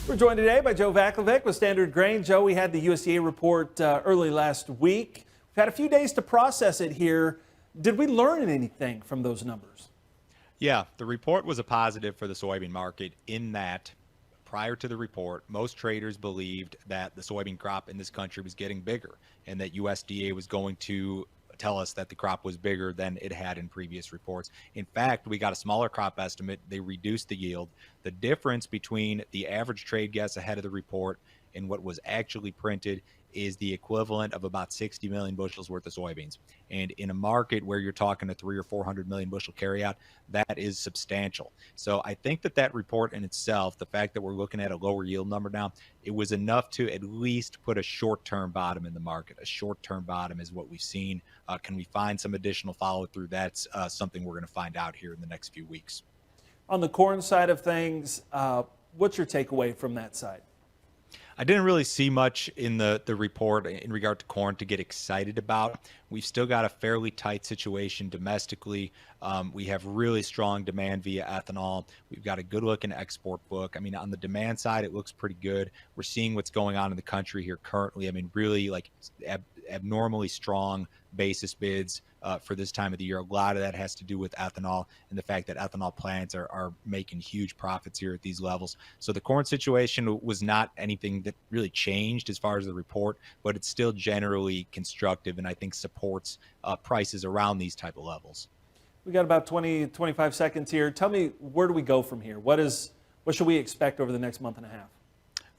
We're joined today by Joe Vaclavic with Standard Grain. Joe, we had the USDA report early last week. We've had a few days to process it here. Did we learn anything from those numbers? Yeah, the report was a positive for the soybean market in that prior to the report, most traders believed that the soybean crop in this country was getting bigger and that USDA was going to tell us that the crop was bigger than it had in previous reports. In fact, we got a smaller crop estimate. They reduced the yield. The difference between the average trade guess ahead of the report and what was actually printed is the equivalent of about 60 million bushels worth of soybeans. And in a market where you're talking a 300 or 400 million bushel carryout, that is substantial. So I think that report in itself, the fact that we're looking at a lower yield number now, it was enough to at least put a short-term bottom in the market. A short-term bottom is what we've seen. Can we find some additional follow-through? That's something we're going to find out here in the next few weeks. On the corn side of things, what's your takeaway from that side? I didn't really see much in the report in regard to corn to get excited about. We've still got a fairly tight situation domestically. We have really strong demand via ethanol. We've got a good looking export book. I mean, on the demand side, it looks pretty good. We're seeing what's going on in the country here currently. I mean, really like abnormally strong basis bids for this time of the year. A lot of that has to do with ethanol and the fact that ethanol plants are making huge profits here at these levels. So the corn situation was not anything that really changed as far as the report, but it's still generally constructive and I think supports prices around these type of levels. We got about 25 seconds here. Tell me, where do we go from here? What should we expect over the next month and a half?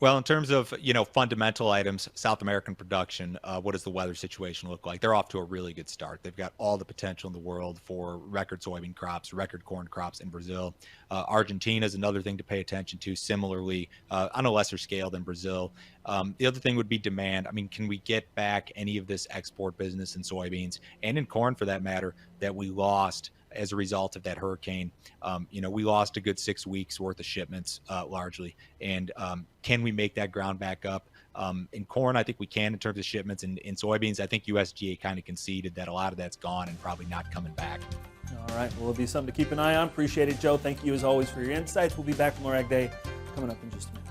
Well, in terms of, fundamental items, South American production, what does the weather situation look like? They're off to a really good start. They've got all the potential in the world for record soybean crops, record corn crops in Brazil. Argentina is another thing to pay attention to, similarly, on a lesser scale than Brazil. The other thing would be demand. I mean, can we get back any of this export business in soybeans and in corn, for that matter, that we lost as a result of that hurricane? We lost a good 6 weeks worth of shipments largely. And can we make that ground back up? In corn, I think we can in terms of shipments. In soybeans, I think USDA kind of conceded that a lot of that's gone and probably not coming back. All right. Well, it'll be something to keep an eye on. Appreciate it, Joe. Thank you as always for your insights. We'll be back for more Ag Day coming up in just a minute.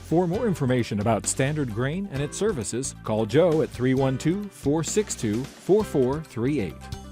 For more information about Standard Grain and its services, call Joe at 312-462-4438.